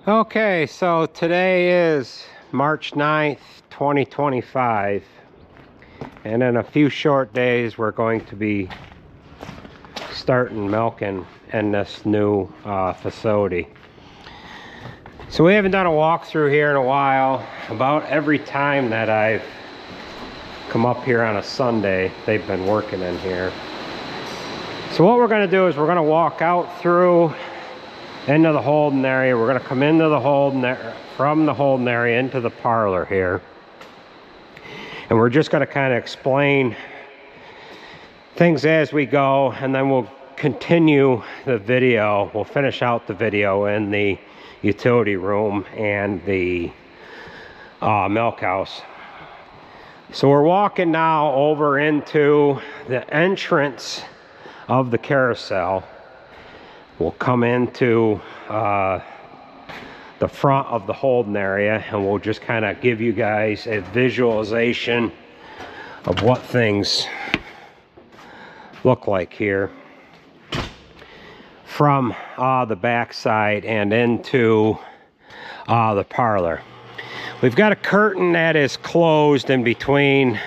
Okay, so today is March 9th, 2025, and in a few short days we're going to be starting milking in this new facility. So we haven't done a walkthrough here in a while. About every time that I've come up here on a Sunday, they've been working in here. So what we're going to do is we're going to walk out through into the holding area. We're going to come into the holding area, from the holding area into the parlor here, and we're just going to kind of explain things as we go, and then we'll continue the video. We'll finish out the video in the utility room and the milk house. So we're walking now over into the entrance of the carousel. We'll come into the front of the holding area, and we'll just kind of give you guys a visualization of what things look like here from the back side and into the parlor. We've got a curtain that is closed in between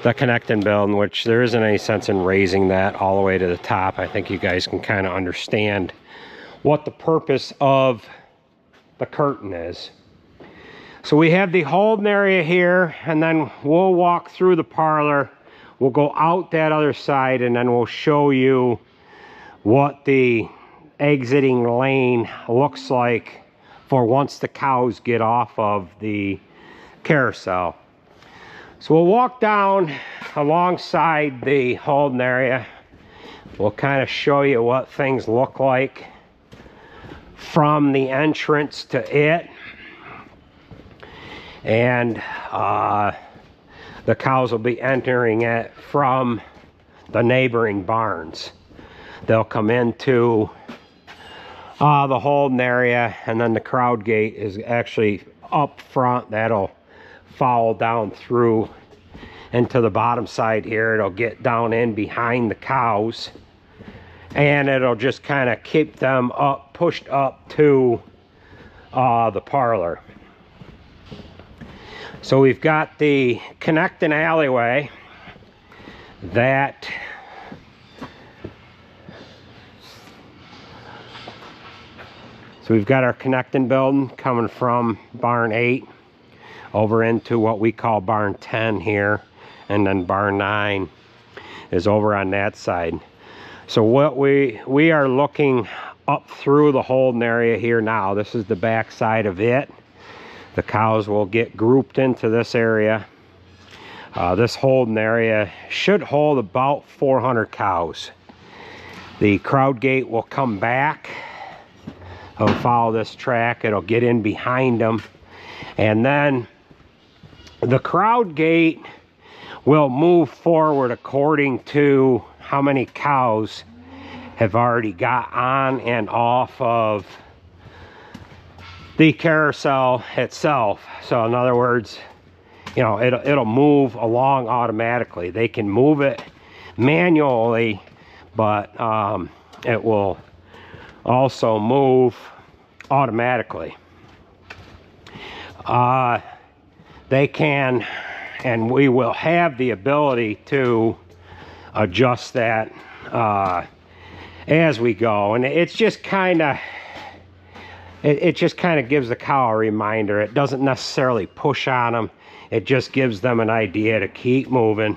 the connecting building, which there isn't any sense in raising that all the way to the top. I think you guys can kind of understand what the purpose of the curtain is. So we have the holding area here, and then we'll walk through the parlor. We'll go out that other side, and then we'll show you what the exiting lane looks like for once the cows get off of the carousel. So we'll walk down alongside the holding area. We'll kind of show you what things look like from the entrance to it. And the cows will be entering it from the neighboring barns. They'll come into the holding area, and then the crowd gate is actually up front. That'll follow down through into the bottom side here. It'll get down in behind the cows, and it'll just kind of keep them up, pushed up to the parlor. So we've got the connecting alleyway that we've got our connecting building coming from barn 8 over into what we call barn 10 here, and then barn 9 is over on that side. So what we are looking up through the holding area here now. This is the back side of it. The cows will get grouped into this area. This holding area should hold about 400 cows. The crowd gate will come back. It'll follow this track. It'll get in behind them, and then the crowd gate will move forward according to how many cows have already got on and off of the carousel itself. So in other words, you know, it'll move along automatically. They can move it manually, but it will also move automatically. They can, and we will have the ability to adjust that as we go. And it's just kind of, it just kind of gives the cow a reminder. It doesn't necessarily push on them. It just gives them an idea to keep moving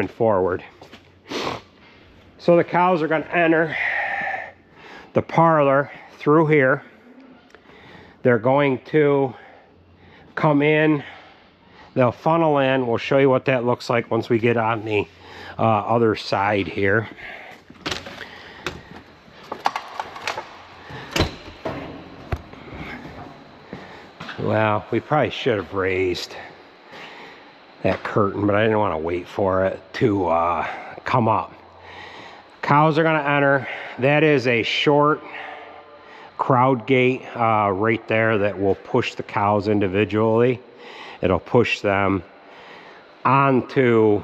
forward. So the cows are going to enter the parlor through here. They're going to come in, they'll funnel in. We'll show you what that looks like once we get on the other side here. Well, we probably should have raised that curtain, but I didn't want to wait for it to come up. Cows are going to enter. That is a short crowd gate right there that will push the cows individually. It'll push them onto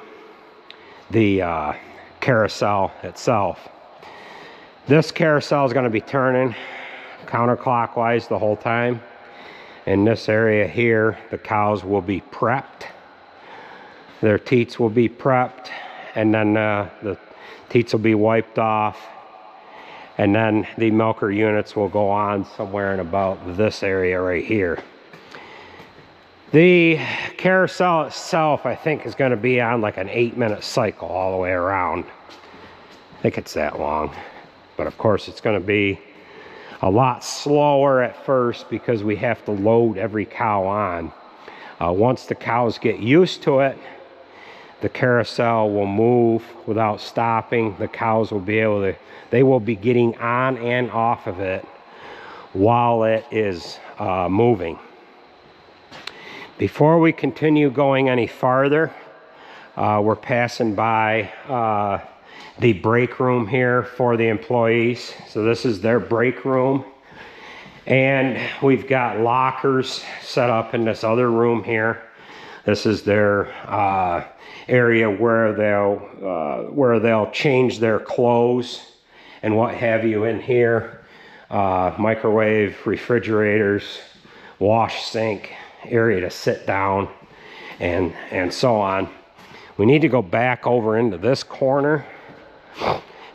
the carousel itself. This carousel is going to be turning counterclockwise the whole time. In this area here, the cows will be prepped. Their teats will be prepped, and then the teats will be wiped off, and then the milker units will go on somewhere in about this area right here. The carousel itself, I think, is going to be on like an 8-minute cycle all the way around. I think it's that long. But of course, it's going to be a lot slower at first because we have to load every cow on. Once the cows get used to it, the carousel will move without stopping. The cows will be able to, they will be getting on and off of it while it is moving. Before we continue going any farther, we're passing by the break room here for the employees. So this is their break room. And we've got lockers set up in this other room here. This is their area where they'll change their clothes and what have you in here. Microwave, refrigerators, wash sink, area to sit down, and so on. We need to go back over into this corner.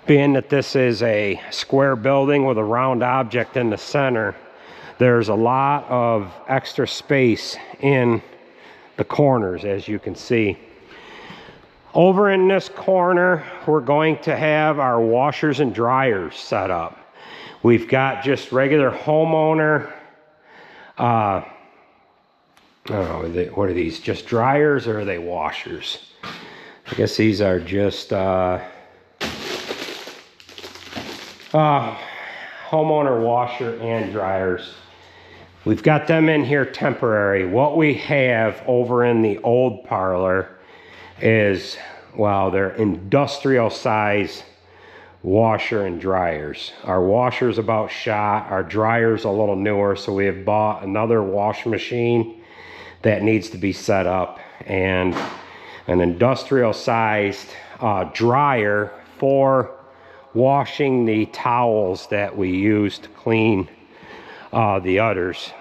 Being that this is a square building with a round object in the center, there's a lot of extra space in the corners, as you can see. Over in this corner, we're going to have our washers and dryers set up. We've got just regular homeowner, I don't know, what are these? Just dryers, or are they washers? I guess these are just homeowner washer and dryers. We've got them in here temporary. What we have over in the old parlor is, well, they're industrial size washer and dryers. Our washer's about shot, our dryer's a little newer, so we have bought another wash machine that needs to be set up, and an industrial sized dryer for washing the towels that we use to clean the udders.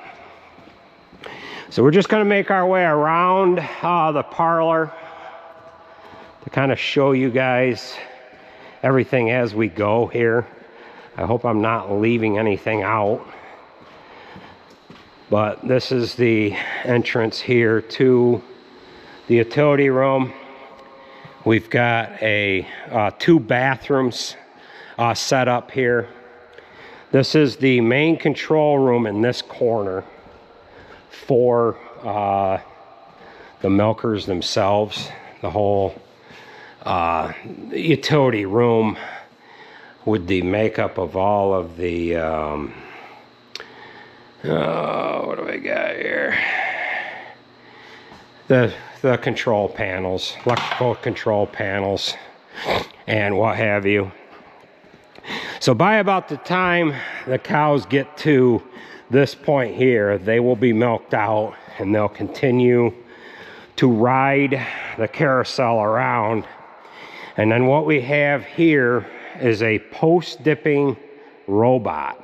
So we're just going to make our way around the parlor to kind of show you guys everything as we go here. I hope I'm not leaving anything out. But this is the entrance here to the utility room. We've got a 2 bathrooms set up here. This is the main control room in this corner for the milkers themselves. The whole utility room with the makeup of all of the what do I got here? The control panels, electrical control panels, and what have you. So by about the time the cows get to this point here, they will be milked out, and they'll continue to ride the carousel around. And then what we have here is a post-dipping robot.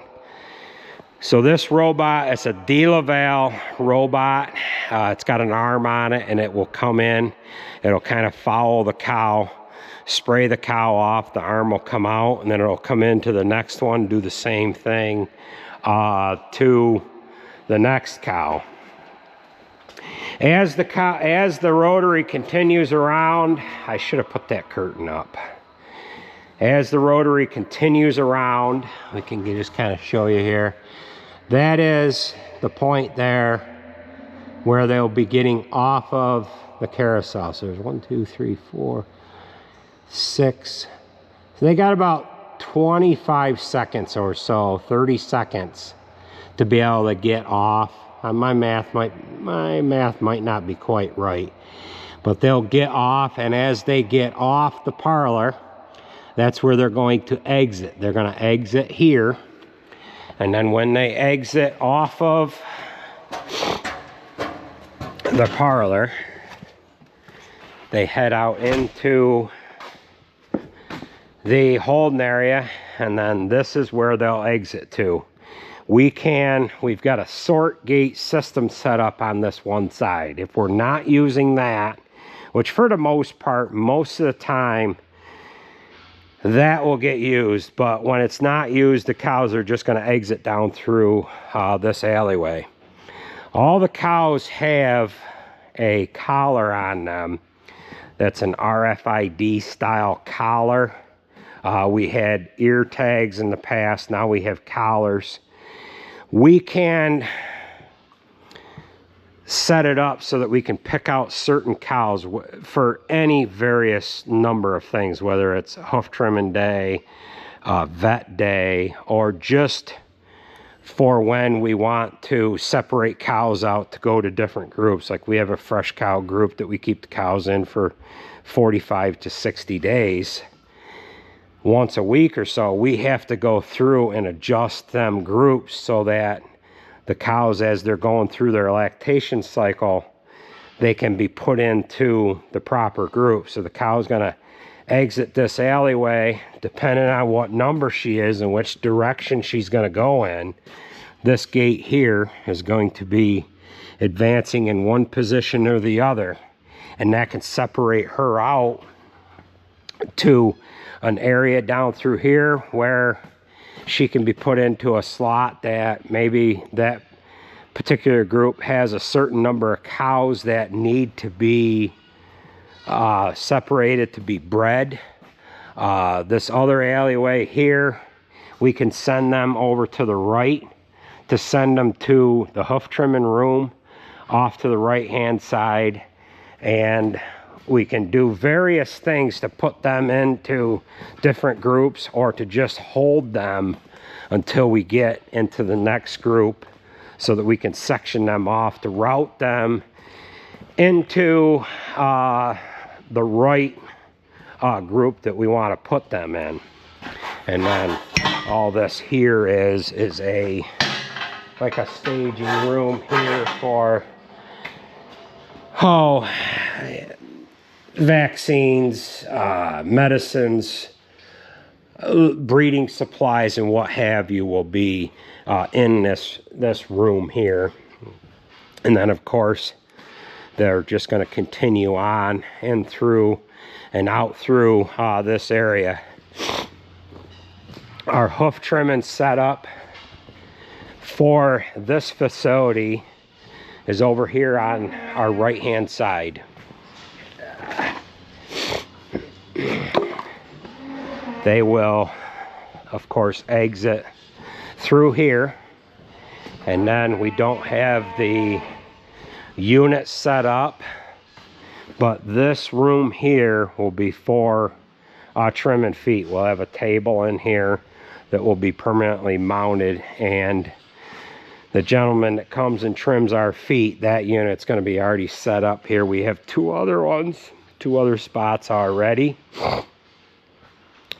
So this robot, it's a De La Valle robot. It's got an arm on it, and it will come in. It'll kind of follow the cow, spray the cow off. The arm will come out, and then it'll come into the next one, do the same thing to the next cow. As the rotary continues around, I should have put that curtain up. As the rotary continues around, we can just kind of show you here. That is the point there where they'll be getting off of the carousel. So there's 1, 2, 3, 4, 6. So they got about 25 seconds or so, 30 seconds to be able to get off. My math might not be quite right, but they'll get off, and as they get off the parlor, that's where they're going to exit. They're going to exit here. And then when they exit off of the parlor, they head out into the holding area, and then this is where they'll exit to. we've got a sort gate system set up on this one side. If we're not using that, which for the most part, most of the time, that will get used. But when it's not used, the cows are just going to exit down through this alleyway. All the cows have a collar on them. That's an RFID style collar. We had ear tags in the past. Now we have collars. We can set it up so that we can pick out certain cows for any various number of things, whether it's hoof trimming day, vet day, or just for when we want to separate cows out to go to different groups. Like we have a fresh cow group that we keep the cows in for 45 to 60 days. Once a week or so, we have to go through and adjust them groups so that the cows, as they're going through their lactation cycle, they can be put into the proper group. So the cow's going to exit this alleyway, depending on what number she is and which direction she's going to go in. This gate here is going to be advancing in one position or the other, and that can separate her out to an area down through here where she can be put into a slot that maybe that particular group has a certain number of cows that need to be separated to be bred. This other alleyway here, we can send them over to the right to send them to the hoof trimming room off to the right hand side, and we can do various things to put them into different groups or to just hold them until we get into the next group so that we can section them off to route them into the right group that we want to put them in. And then all this here is a like a staging room here for vaccines, medicines, breeding supplies, and what have you will be in this room here. And then of course they're just going to continue on and through and out through this area. Our hoof trimming setup for this facility is over here on our right hand side. They will of course exit through here, and then we don't have the unit set up, but this room here will be for trimming feet. We'll have a table in here that will be permanently mounted, and the gentleman that comes and trims our feet, that unit's going to be already set up here. We have two other spots already,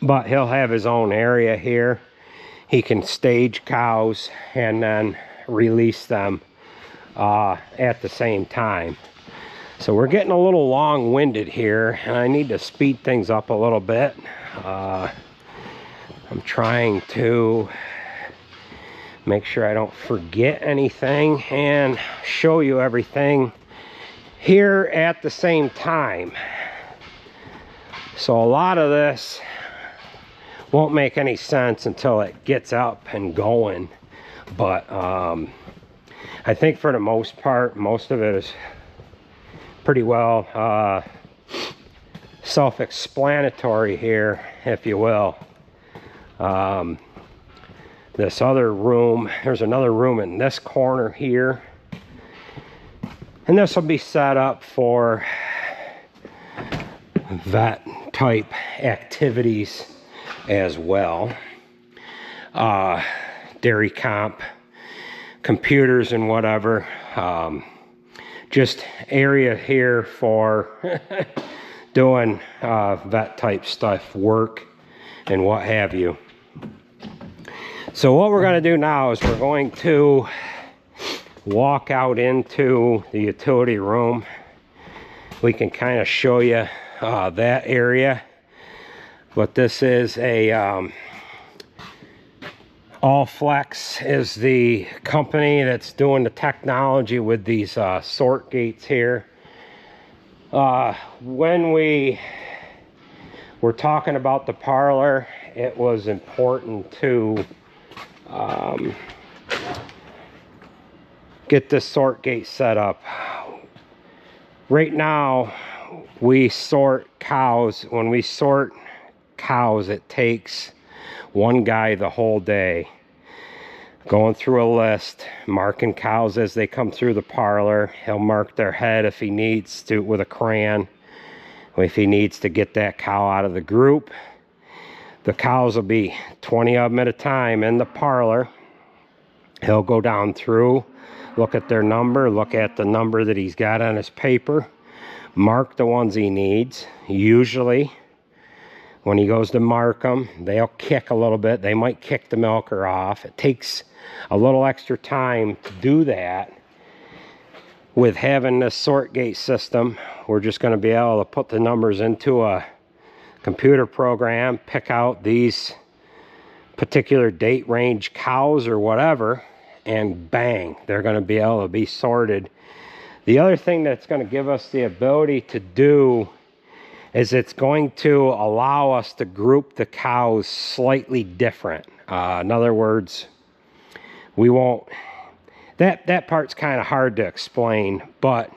but he'll have his own area here. He can stage cows and then release them at the same time. So we're getting a little long-winded here, and I need to speed things up a little bit. I'm trying to make sure I don't forget anything and show you everything here at the same time. So a lot of this won't make any sense until it gets up and going, but I think for the most part, most of it is pretty well self-explanatory here, if you will. This other room, there's another room in this corner here, and this will be set up for vet type activities as well. Dairy comp, computers and whatever. Just area here for doing vet type stuff, work and what have you. So what we're going to do now is we're going to walk out into the utility room. We can kind of show you that area, but this is a All Flex is the company that's doing the technology with these sort gates here. When we were talking about the Parlor, it was important to get this sort gate set up. Right now, we sort cows. When we sort cows, it takes one guy the whole day going through a list, marking cows as they come through the Parlor. He'll mark their head if he needs to with a crayon. If he needs to get that cow out of the group, the cows will be 20 of them at a time in the Parlor. He'll go down through, look at their number, look at the number that he's got on his paper, mark the ones he needs. Usually, when he goes to mark them, they'll kick a little bit. They might kick the milker off. It takes a little extra time to do that. With having this sort gate system, we're just going to be able to put the numbers into a computer program, pick out these particular date range cows or whatever, and bang, they're going to be able to be sorted. The other thing that's going to give us the ability to do is it's going to allow us to group the cows slightly different. In other words, we won't, that part's kind of hard to explain, but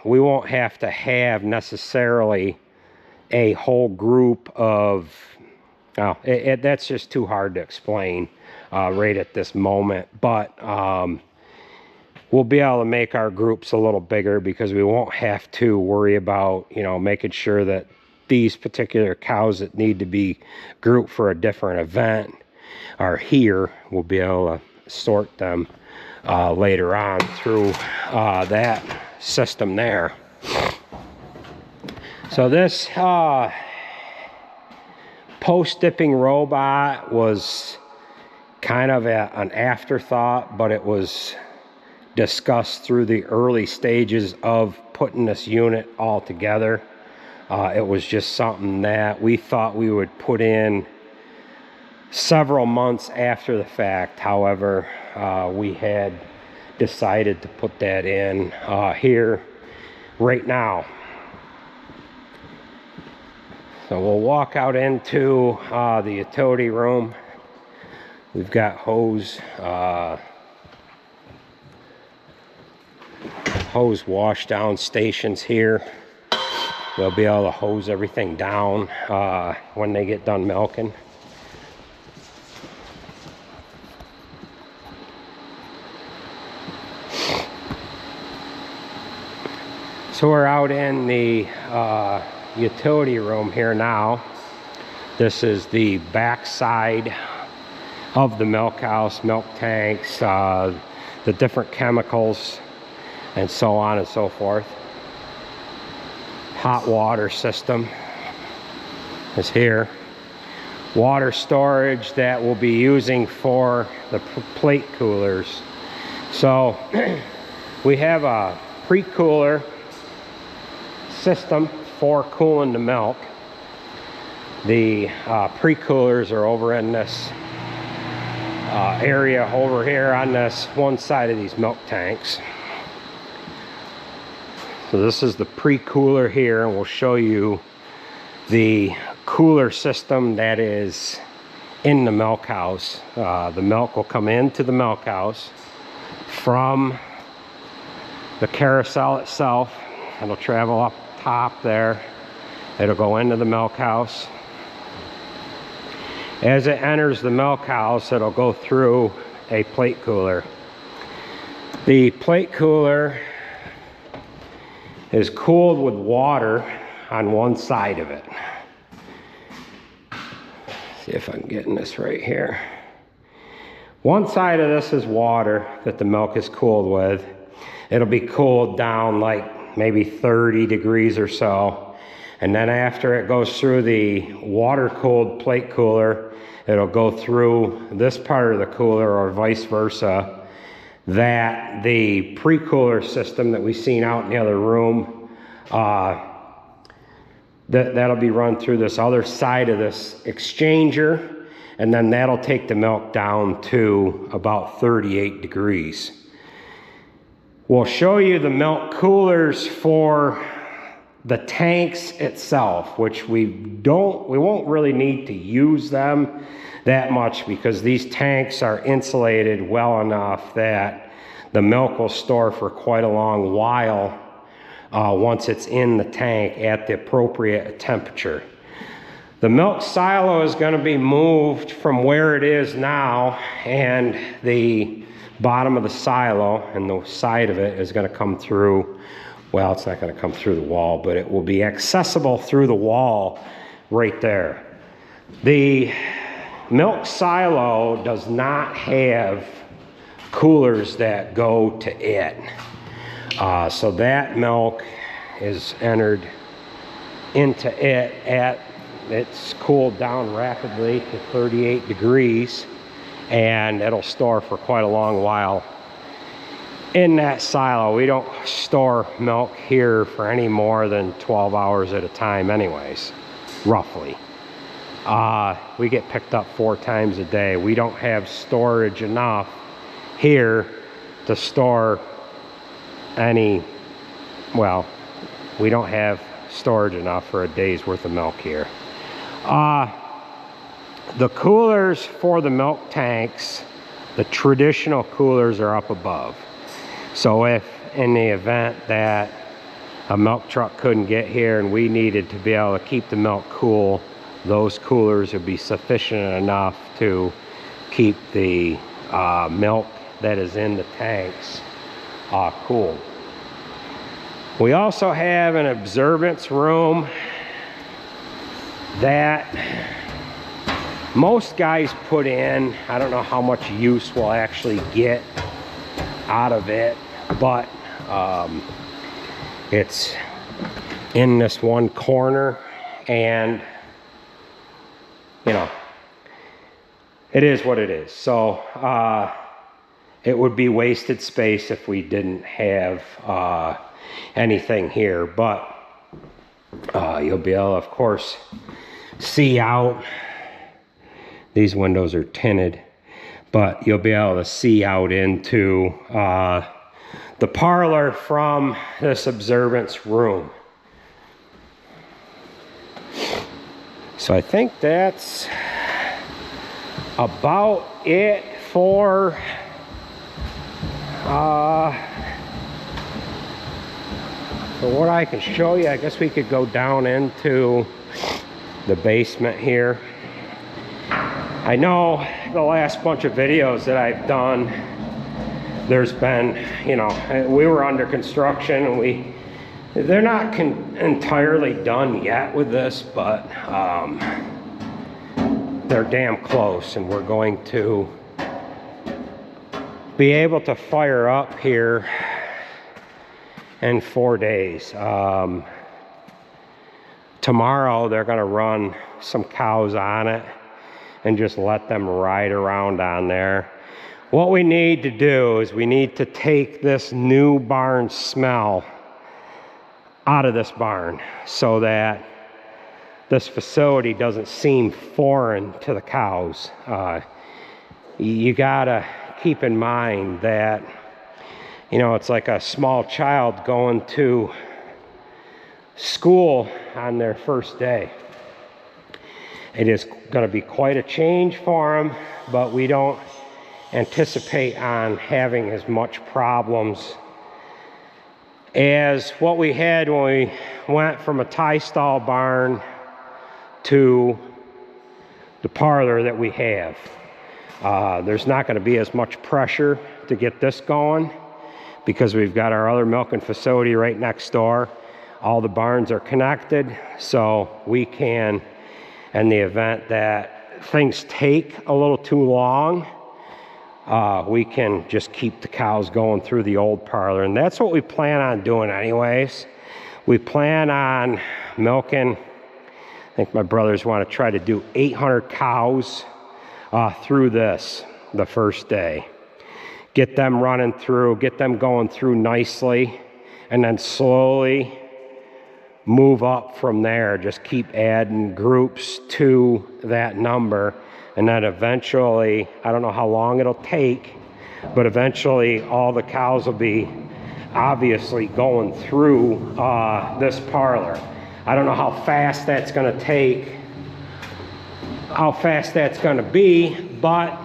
we won't have to have necessarily a whole group of, that's just too hard to explain right at this moment. But we'll be able to make our groups a little bigger because we won't have to worry about, making sure that these particular cows that need to be grouped for a different event are here. We'll be able to sort them later on through that system there. So this post-dipping robot was kind of an afterthought, but it was discussed through the early stages of putting this unit all together. It was just something that we thought we would put in several months after the fact. However, we had decided to put that in here right now. So we'll walk out into the utility room. We've got hose wash down stations here. They'll be able to hose everything down when they get done milking. So we're out in the utility room here now. This is the back side of the milk house, milk tanks, the different chemicals, and so on and so forth. Hot water system is here. Water storage that we'll be using for the plate coolers. So we have a pre-cooler system for cooling the milk. The pre-coolers are over in this area over here on this one side of these milk tanks. So this is the pre-cooler here, and we'll show you the cooler system that is in the milk house. The milk will come into the milk house from the carousel itself. It'll travel up top there. It'll go into the milk house. As it enters the milk house, it'll go through a plate cooler. The plate cooler is cooled with water on one side of it. See if I'm getting this right here. One side of this is water that the milk is cooled with. It'll be cooled down like maybe 30 degrees or so. And then after it goes through the water-cooled plate cooler, it'll go through this part of the cooler or vice versa. That the pre-cooler system that we've seen out in the other room, that'll be run through this other side of this exchanger. and then that'll take the milk down to about 38 degrees. We'll show you the milk coolers for the tanks itself, which we won't really need to use them that much because these tanks are insulated well enough that the milk will store for quite a long while once it's in the tank at the appropriate temperature. The milk silo is going to be moved from where it is now, and the bottom of the silo and the side of it is going to come through, well, it's not going to come through the wall, but it will be accessible through the wall right there. The milk silo does not have coolers that go to it. So that milk is entered into it it's cooled down rapidly to 38 degrees, and it'll store for quite a long while in that silo. We don't store milk here for any more than 12 hours at a time anyways, roughly. We get picked up 4 times a day. We don't have storage enough here to store any, well, we don't have storage enough for a day's worth of milk here. The coolers for the milk tanks, the traditional coolers, are up above. So if in the event that a milk truck couldn't get here and we needed to be able to keep the milk cool, those coolers would be sufficient enough to keep the milk that is in the tanks cool. We also have an observance room that most guys put in. I don't know how much use we'll actually get out of it, but it's in this one corner, and you know, it is what it is. So it would be wasted space if we didn't have anything here, but you'll be able to, of course, see out. These windows are tinted, but you'll be able to see out into the parlor from this observance room. So I think that's about it for what I can show you. I guess we could go down into the basement here. I know the last bunch of videos that I've done, there's been, you know, we were under construction, and they're not entirely done yet with this, but they're damn close, and we're going to be able to fire up here in 4 days. Tomorrow they're going to run some cows on it and just let them ride around on there. What we need to do is we need to take this new barn smell out of this barn so that this facility doesn't seem foreign to the cows. You gotta keep in mind that, you know, it's like a small child going to school on their first day. It is going to be quite a change for them, but we don't anticipate on having as much problems as what we had when we went from a tie stall barn to the parlor that we have. There's not going to be as much pressure to get this going because we've got our other milking facility right next door. All the barns are connected, so we can, in the event that things take a little too long, we can just keep the cows going through the old parlor. And that's what we plan on doing anyways. We plan on milking, I think my brothers want to try to do 800 cows through this the first day. Get them running through, get them going through nicely, and then slowly move up from there. Just keep adding groups to that number And then eventually, I don't know how long it'll take, but eventually all the cows will be obviously going through this parlor. I don't know how fast that's going to take, how fast that's going to be, but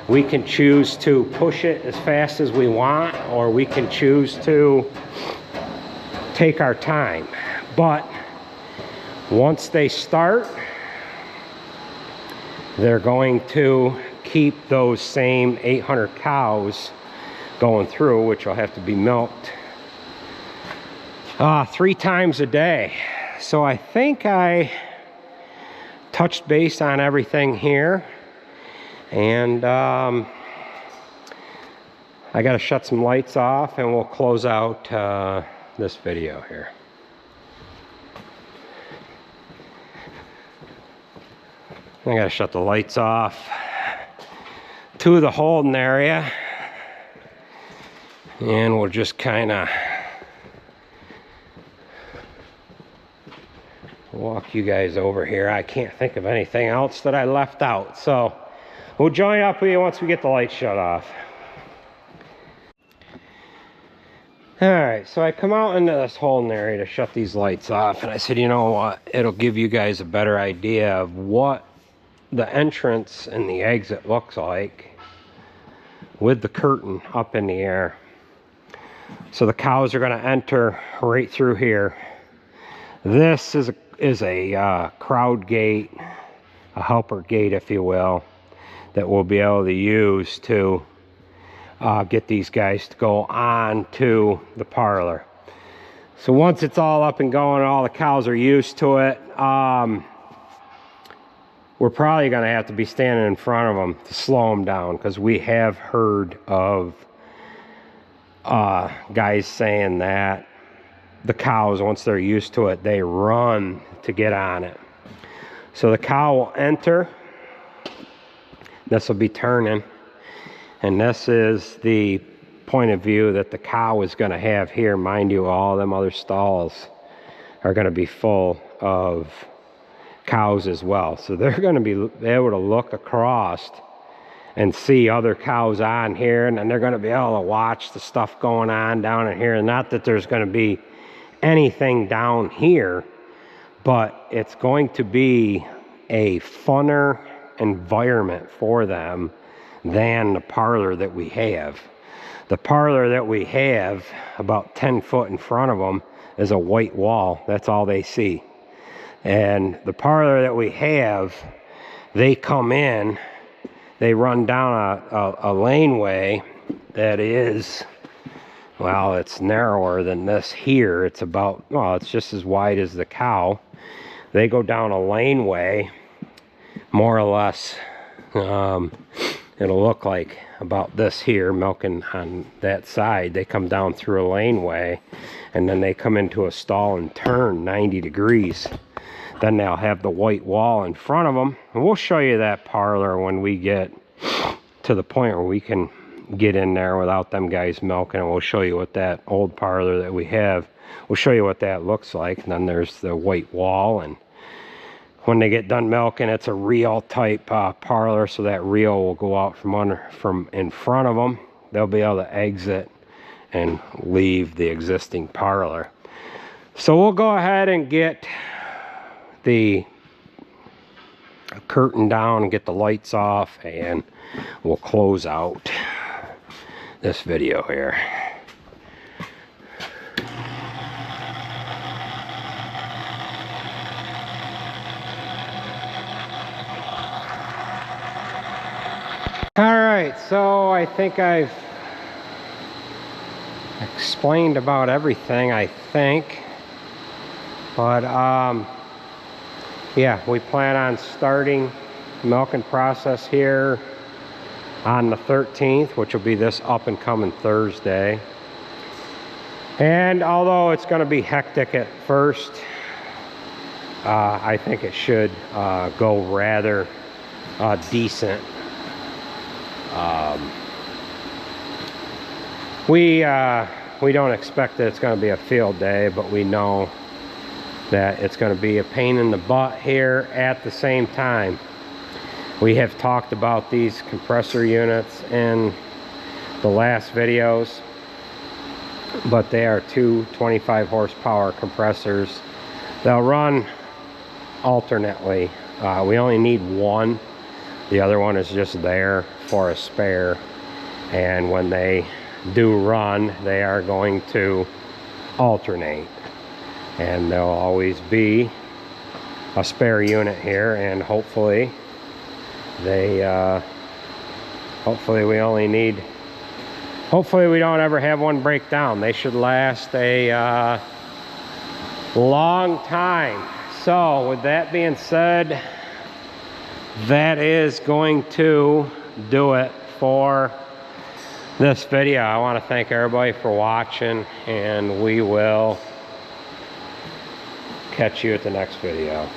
we can choose to push it as fast as we want, or we can choose to take our time. But once they start, they're going to keep those same 800 cows going through, which will have to be milked 3 times a day. So I think I touched base on everything here, and I got to shut some lights off and we'll close out this video here. I got to shut the lights off to the holding area, and we'll just kind of walk you guys over here. I can't think of anything else that I left out, so we'll join up with you once we get the lights shut off. Alright, so I come out into this holding area to shut these lights off, and I said, you know what, it'll give you guys a better idea of what the entrance and the exit looks like with the curtain up in the air. So the cows are going to enter right through here. This is a crowd gate, a helper gate, if you will, that we'll be able to use to get these guys to go on to the parlor. So once it's all up and going, all the cows are used to it, we're probably going to have to be standing in front of them to slow them down, because we have heard of guys saying that the cows, once they're used to it, they run to get on it. So the cow will enter. This will be turning, and this is the point of view that the cow is going to have here. Mind you, all them other stalls are going to be full of cows as well, so they're going to be able to look across and see other cows on here, and then they're going to be able to watch the stuff going on down in here. Not that there's going to be anything down here, but it's going to be a funner environment for them than the parlor that we have. The parlor that we have, about 10 foot in front of them, is a white wall. That's all they see. And the parlor that we have, they come in, they run down a laneway that is, well, it's narrower than this here. It's about, well, it's just as wide as the cow. They go down a laneway, more or less. It'll look like about this here, milking on that side. They come down through a laneway, and then they come into a stall and turn 90 degrees. Then they'll have the white wall in front of them. And we'll show you that parlor when we get to the point where we can get in there without them guys milking. And we'll show you what that old parlor that we have, we'll show you what that looks like. And then there's the white wall. And when they get done milking, it's a reel type parlor. So that reel will go out from in front of them. They'll be able to exit and leave the existing parlor. So we'll go ahead and get the curtain down and get the lights off, and we'll close out this video here. All right, so I think I've explained about everything, I think, but yeah, we plan on starting the milking process here on the 13th, which will be this up and coming Thursday. And although it's going to be hectic at first, I think it should go rather decent. We don't expect that it's going to be a field day, but we know that it's going to be a pain in the butt here at the same time. We have talked about these compressor units in the last videos, but they are two 25 horsepower compressors. They'll run alternately. We only need one. The other one is just there for a spare, and when they do run, they are going to alternate, and there'll always be a spare unit here, and hopefully hopefully we don't ever have one break down. They should last a long time. So with that being said, that is going to do it for this video. I want to thank everybody for watching, and we will catch you at the next video.